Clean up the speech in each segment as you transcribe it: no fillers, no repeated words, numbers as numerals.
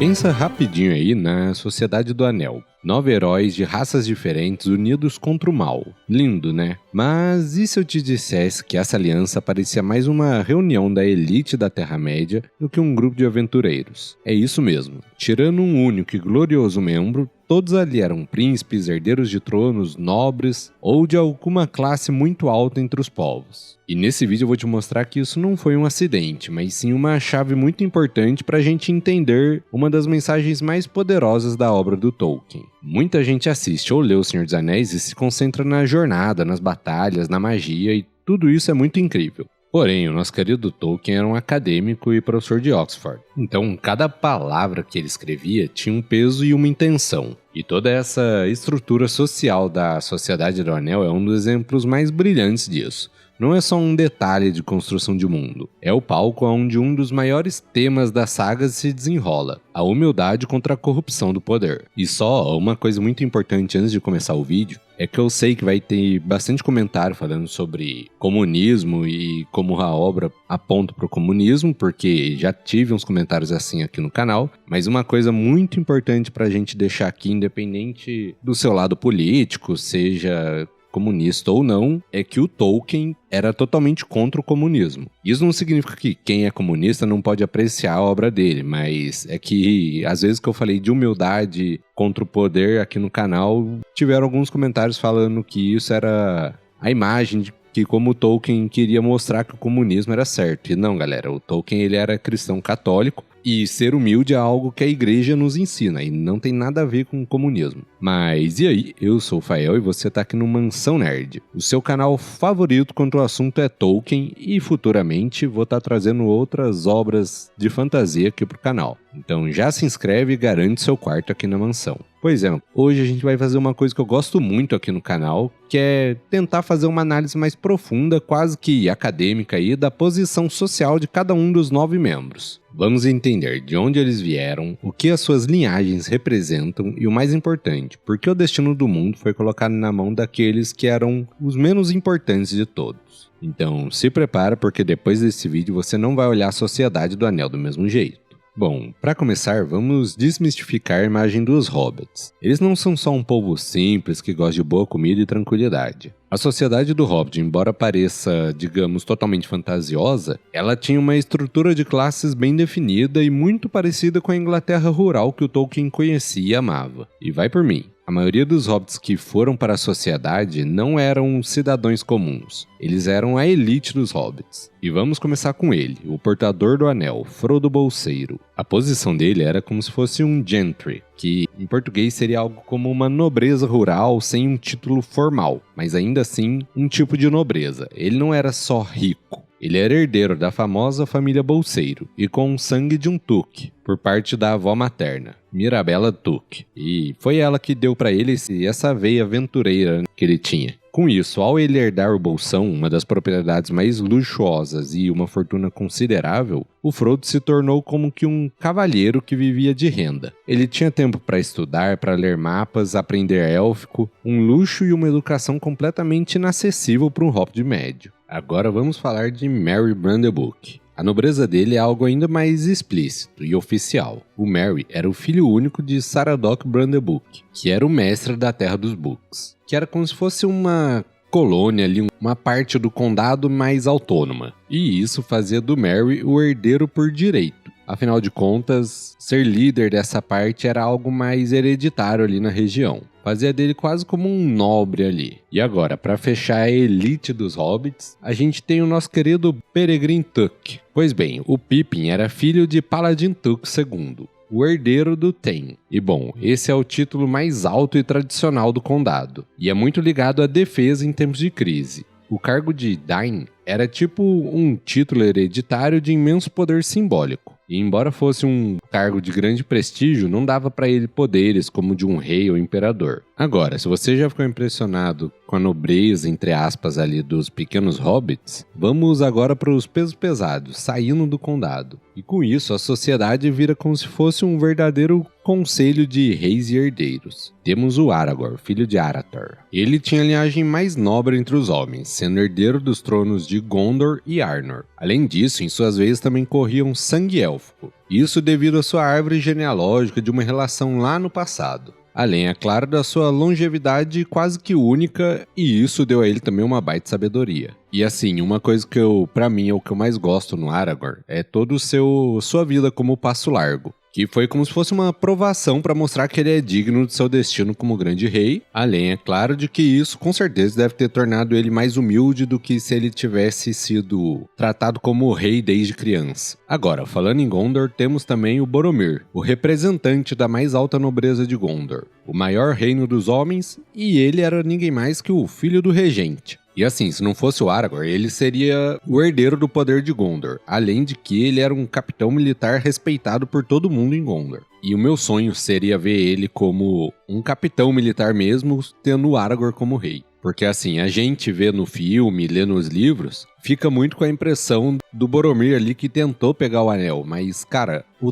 Pensa rapidinho aí na Sociedade do Anel. 9 heróis de raças diferentes unidos contra o mal. Lindo, né? Mas e se eu te dissesse que essa aliança parecia mais uma reunião da elite da Terra-média do que um grupo de aventureiros? É isso mesmo. Tirando um único e glorioso membro, todos ali eram príncipes, herdeiros de tronos, nobres ou de alguma classe muito alta entre os povos. E nesse vídeo eu vou te mostrar que isso não foi um acidente, mas sim uma chave muito importante para a gente entender uma das mensagens mais poderosas da obra do Tolkien. Muita gente assiste ou lê O Senhor dos Anéis e se concentra na jornada, nas batalhas, na magia, e tudo isso é muito incrível. Porém, o nosso querido Tolkien era um acadêmico e professor de Oxford. Então, cada palavra que ele escrevia tinha um peso e uma intenção. E toda essa estrutura social da Sociedade do Anel é um dos exemplos mais brilhantes disso. Não é só um detalhe de construção de mundo, é o palco onde um dos maiores temas das sagas se desenrola, a humildade contra a corrupção do poder. E só uma coisa muito importante antes de começar o vídeo, é que eu sei que vai ter bastante comentário falando sobre comunismo e como a obra aponta para o comunismo, porque já tive uns comentários assim aqui no canal, mas uma coisa muito importante para a gente deixar aqui, independente do seu lado político, seja comunista ou não, é que o Tolkien era totalmente contra o comunismo. Isso não significa que quem é comunista não pode apreciar a obra dele, mas é que às vezes que eu falei de humildade contra o poder aqui no canal, tiveram alguns comentários falando que isso era a imagem de que como o Tolkien queria mostrar que o comunismo era certo. E não, galera, o Tolkien ele era cristão católico, e ser humilde é algo que a igreja nos ensina, e não tem nada a ver com o comunismo. Mas e aí? Eu sou o Fael e você tá aqui no Mansão Nerd, o seu canal favorito quando o assunto é Tolkien, e futuramente vou estar trazendo outras obras de fantasia aqui pro canal. Então já se inscreve e garante seu quarto aqui na mansão. Pois é, hoje a gente vai fazer uma coisa que eu gosto muito aqui no canal, que é tentar fazer uma análise mais profunda, quase que acadêmica aí, da posição social de cada um dos 9 membros. Vamos entender de onde eles vieram, o que as suas linhagens representam e o mais importante, por que o destino do mundo foi colocado na mão daqueles que eram os menos importantes de todos. Então se prepara, porque depois desse vídeo você não vai olhar a Sociedade do Anel do mesmo jeito. Bom, para começar, vamos desmistificar a imagem dos hobbits. Eles não são só um povo simples que gosta de boa comida e tranquilidade. A sociedade do Hobbit, embora pareça, digamos, totalmente fantasiosa, ela tinha uma estrutura de classes bem definida e muito parecida com a Inglaterra rural que o Tolkien conhecia e amava. E vai por mim. A maioria dos hobbits que foram para a sociedade não eram cidadãos comuns, eles eram a elite dos hobbits. E vamos começar com ele, o portador do anel, Frodo Bolseiro. A posição dele era como se fosse um gentry, que em português seria algo como uma nobreza rural sem um título formal, mas ainda assim um tipo de nobreza. Ele não era só rico. Ele era herdeiro da famosa família Bolseiro e com o sangue de um Tuque, por parte da avó materna, Mirabella Tuque. E foi ela que deu para ele essa veia aventureira que ele tinha. Com isso, ao ele herdar o Bolsão, uma das propriedades mais luxuosas e uma fortuna considerável, o Frodo se tornou como que um cavalheiro que vivia de renda. Ele tinha tempo para estudar, para ler mapas, aprender élfico, um luxo e uma educação completamente inacessível para um hobbit médio. Agora vamos falar de Merry Brandebuck. A nobreza dele é algo ainda mais explícito e oficial. O Merry era o filho único de Saradoc Brandebuck, que era o mestre da Terra dos Books, que era como se fosse uma colônia ali, uma parte do condado mais autônoma. E isso fazia do Merry o herdeiro por direito. Afinal de contas, ser líder dessa parte era algo mais hereditário ali na região. Fazia dele quase como um nobre ali. E agora, para fechar a elite dos hobbits, a gente tem o nosso querido Peregrin Took. Pois bem, o Pippin era filho de Paladin Took II, o herdeiro do Théin. E bom, esse é o título mais alto e tradicional do condado, e é muito ligado à defesa em tempos de crise. O cargo de Dain era tipo um título hereditário de imenso poder simbólico. E embora fosse um cargo de grande prestígio, não dava para ele poderes como de um rei ou imperador. Agora, se você já ficou impressionado com a nobreza, entre aspas, ali dos pequenos hobbits, vamos agora para os pesos pesados, saindo do condado. E com isso, a sociedade vira como se fosse um verdadeiro conselho de reis e herdeiros. Temos o Aragorn, filho de Arathor. Ele tinha a linhagem mais nobre entre os homens, sendo herdeiro dos tronos de Gondor e Arnor. Além disso, em suas veias também corria um sangue élfico. Isso devido à sua árvore genealógica de uma relação lá no passado. Além, é claro, da sua longevidade quase que única, e isso deu a ele também uma baita sabedoria. E assim, uma coisa que pra mim é o que eu mais gosto no Aragorn, é toda sua vida como Passo Largo. Que foi como se fosse uma provação para mostrar que ele é digno de seu destino como grande rei. Além, é claro, de que isso com certeza deve ter tornado ele mais humilde do que se ele tivesse sido tratado como rei desde criança. Agora, falando em Gondor, temos também o Boromir, o representante da mais alta nobreza de Gondor, o maior reino dos homens, e ele era ninguém mais que o filho do regente. E assim, se não fosse o Aragorn, ele seria o herdeiro do poder de Gondor, além de que ele era um capitão militar respeitado por todo mundo em Gondor. E o meu sonho seria ver ele como um capitão militar mesmo, tendo o Aragorn como rei. Porque assim, a gente vê no filme, lê nos livros, fica muito com a impressão do Boromir ali que tentou pegar o anel. Mas, cara, o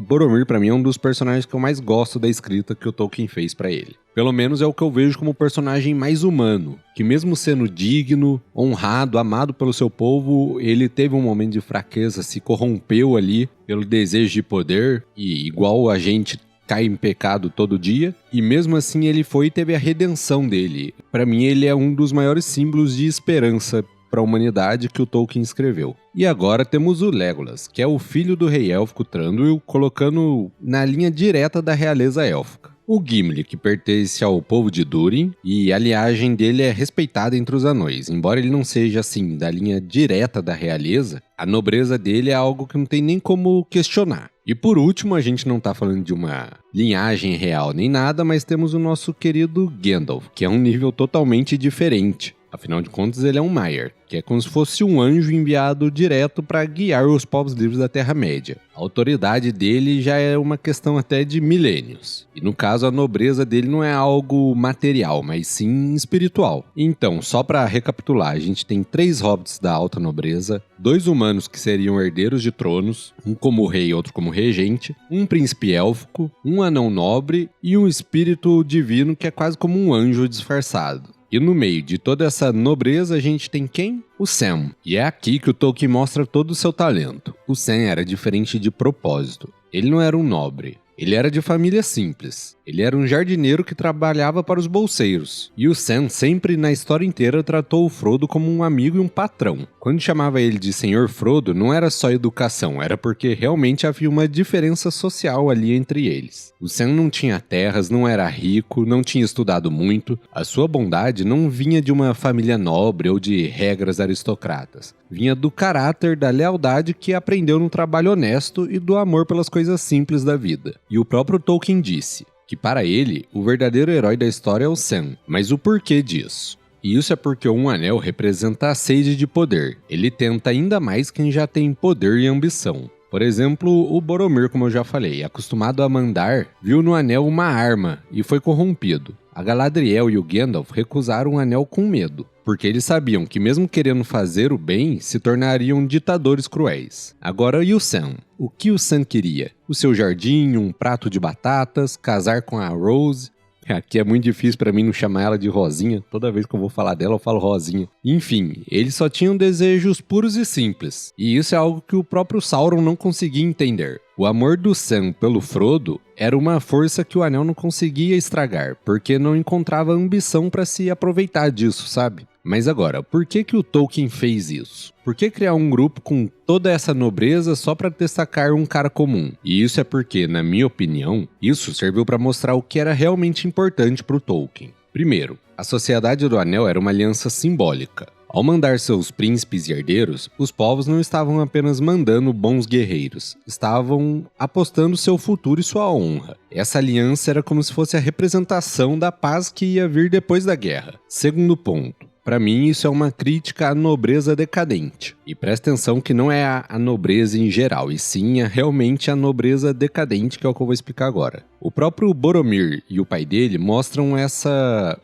Boromir pra mim é um dos personagens que eu mais gosto da escrita que o Tolkien fez pra ele. Pelo menos é o que eu vejo como o personagem mais humano, que mesmo sendo digno, honrado, amado pelo seu povo, ele teve um momento de fraqueza, se corrompeu ali pelo desejo de poder, e igual a gente cai em pecado todo dia, e mesmo assim ele foi e teve a redenção dele. Pra mim ele é um dos maiores símbolos de esperança para a humanidade que o Tolkien escreveu. E agora temos o Legolas, que é o filho do rei élfico Thranduil, colocando na linha direta da realeza élfica. O Gimli, que pertence ao povo de Durin, e a linhagem dele é respeitada entre os anões. Embora ele não seja, assim, da linha direta da realeza, a nobreza dele é algo que não tem nem como questionar. E por último, a gente não tá falando de uma linhagem real nem nada, mas temos o nosso querido Gandalf, que é um nível totalmente diferente. Afinal de contas, ele é um Maiar, que é como se fosse um anjo enviado direto para guiar os povos livres da Terra-média. A autoridade dele já é uma questão até de milênios. E no caso, a nobreza dele não é algo material, mas sim espiritual. Então, só para recapitular, a gente tem 3 hobbits da alta nobreza, 2 humanos que seriam herdeiros de tronos, um como rei e outro como regente, um príncipe élfico, um anão nobre e um espírito divino que é quase como um anjo disfarçado. E no meio de toda essa nobreza a gente tem quem? O Sam. E é aqui que o Tolkien mostra todo o seu talento. O Sam era diferente de propósito. Ele não era um nobre. Ele era de família simples. Ele era um jardineiro que trabalhava para os bolseiros. E o Sam sempre na história inteira tratou o Frodo como um amigo e um patrão. Quando chamava ele de Senhor Frodo, não era só educação, era porque realmente havia uma diferença social ali entre eles. O Sam não tinha terras, não era rico, não tinha estudado muito. A sua bondade não vinha de uma família nobre ou de regras aristocratas. Vinha do caráter, da lealdade que aprendeu no trabalho honesto e do amor pelas coisas simples da vida. E o próprio Tolkien disse que para ele, o verdadeiro herói da história é o Sam. Mas o porquê disso? E isso é porque um anel representa a sede de poder. Ele tenta ainda mais quem já tem poder e ambição. Por exemplo, o Boromir, como eu já falei, acostumado a mandar, viu no anel uma arma e foi corrompido. A Galadriel e o Gandalf recusaram o anel com medo, porque eles sabiam que mesmo querendo fazer o bem, se tornariam ditadores cruéis. Agora, e o Sam? O que o Sam queria? O seu jardim, um prato de batatas, casar com a Rose. Aqui é muito difícil pra mim não chamar ela de Rosinha. Toda vez que eu vou falar dela, eu falo Rosinha. Enfim, eles só tinham desejos puros e simples. E isso é algo que o próprio Sauron não conseguia entender. O amor do Sam pelo Frodo era uma força que o Anel não conseguia estragar, porque não encontrava ambição pra se aproveitar disso, sabe? Mas agora, por que o Tolkien fez isso? Por que criar um grupo com toda essa nobreza só para destacar um cara comum? E isso é porque, na minha opinião, isso serviu para mostrar o que era realmente importante para o Tolkien. Primeiro, a Sociedade do Anel era uma aliança simbólica. Ao mandar seus príncipes e herdeiros, os povos não estavam apenas mandando bons guerreiros, estavam apostando seu futuro e sua honra. Essa aliança era como se fosse a representação da paz que ia vir depois da guerra. Segundo ponto, Pra mim, isso é uma crítica à nobreza decadente. E presta atenção que não é a nobreza em geral, e sim realmente a nobreza decadente, que é o que eu vou explicar agora. O próprio Boromir e o pai dele mostram essa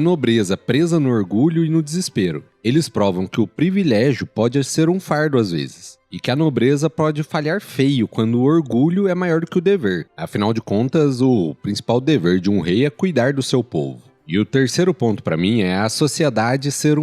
nobreza presa no orgulho e no desespero. Eles provam que o privilégio pode ser um fardo às vezes, e que a nobreza pode falhar feio quando o orgulho é maior do que o dever. Afinal de contas, o principal dever de um rei é cuidar do seu povo. E o terceiro ponto pra mim é a sociedade ser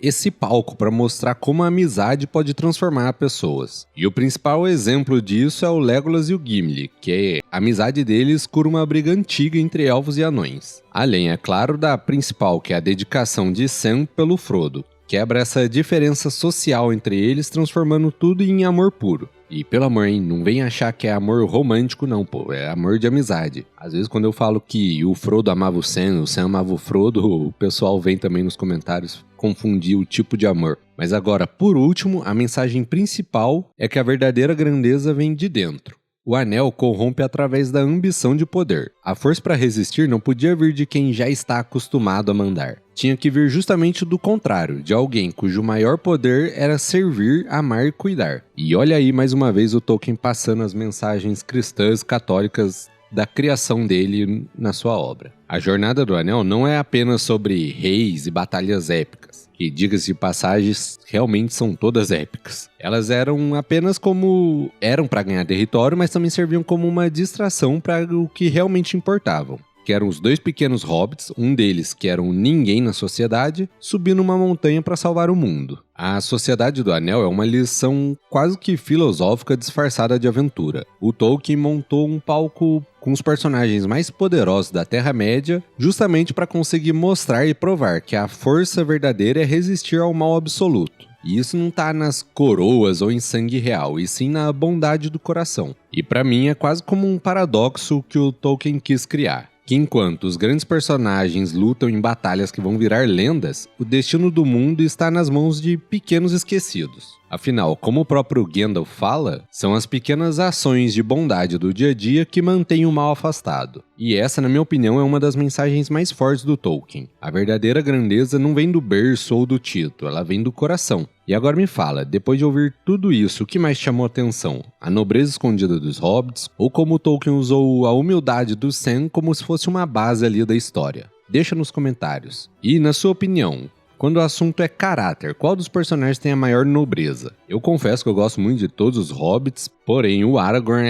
esse palco pra mostrar como a amizade pode transformar pessoas. E o principal exemplo disso é o Legolas e o Gimli, que a amizade deles cura uma briga antiga entre elfos e anões. Além, é claro, da principal, que é a dedicação de Sam pelo Frodo. Quebra essa diferença social entre eles, transformando tudo em amor puro. E pelo amor, hein, não vem achar que é amor romântico não, pô, é amor de amizade. Às vezes quando eu falo que o Frodo amava o Sam amava o Frodo, o pessoal vem também nos comentários confundir o tipo de amor. Mas agora, por último, a mensagem principal é que a verdadeira grandeza vem de dentro. O anel corrompe através da ambição de poder. A força para resistir não podia vir de quem já está acostumado a mandar. Tinha que vir justamente do contrário, de alguém cujo maior poder era servir, amar e cuidar. E olha aí mais uma vez o Tolkien passando as mensagens cristãs católicas da criação dele na sua obra. A Jornada do Anel não é apenas sobre reis e batalhas épicas, que, diga-se de passagens, realmente são todas épicas. Elas eram apenas eram para ganhar território, mas também serviam como uma distração para o que realmente importavam, que eram os dois pequenos hobbits, um deles que era um ninguém na sociedade, subindo uma montanha para salvar o mundo. A Sociedade do Anel é uma lição quase que filosófica disfarçada de aventura. O Tolkien montou um palco com os personagens mais poderosos da Terra-média, justamente para conseguir mostrar e provar que a força verdadeira é resistir ao mal absoluto. E isso não tá nas coroas ou em sangue real, e sim na bondade do coração. E para mim é quase como um paradoxo que o Tolkien quis criar. Que enquanto os grandes personagens lutam em batalhas que vão virar lendas, o destino do mundo está nas mãos de pequenos esquecidos. Afinal, como o próprio Gandalf fala, são as pequenas ações de bondade do dia a dia que mantêm o mal afastado. E essa, na minha opinião, é uma das mensagens mais fortes do Tolkien. A verdadeira grandeza não vem do berço ou do título, ela vem do coração. E agora me fala, depois de ouvir tudo isso, o que mais chamou atenção? A nobreza escondida dos hobbits, ou como o Tolkien usou a humildade do Sam como se fosse uma base ali da história? Deixa nos comentários. E, na sua opinião, quando o assunto é caráter, qual dos personagens tem a maior nobreza? Eu confesso que eu gosto muito de todos os hobbits, porém o Aragorn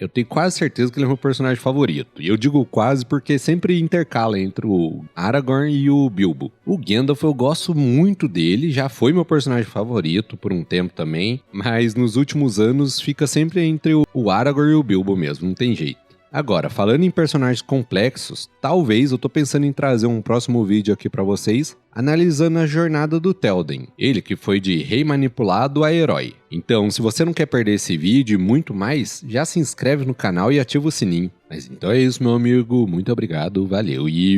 eu tenho quase certeza que ele é meu personagem favorito. E eu digo quase porque sempre intercala entre o Aragorn e o Bilbo. O Gandalf eu gosto muito dele, já foi meu personagem favorito por um tempo também, mas nos últimos anos fica sempre entre o Aragorn e o Bilbo mesmo, não tem jeito. Agora, falando em personagens complexos, talvez eu tô pensando em trazer um próximo vídeo aqui pra vocês, analisando a jornada do Théoden, ele que foi de rei manipulado a herói. Então, se você não quer perder esse vídeo e muito mais, já se inscreve no canal e ativa o sininho. Mas então é isso, meu amigo, muito obrigado, valeu e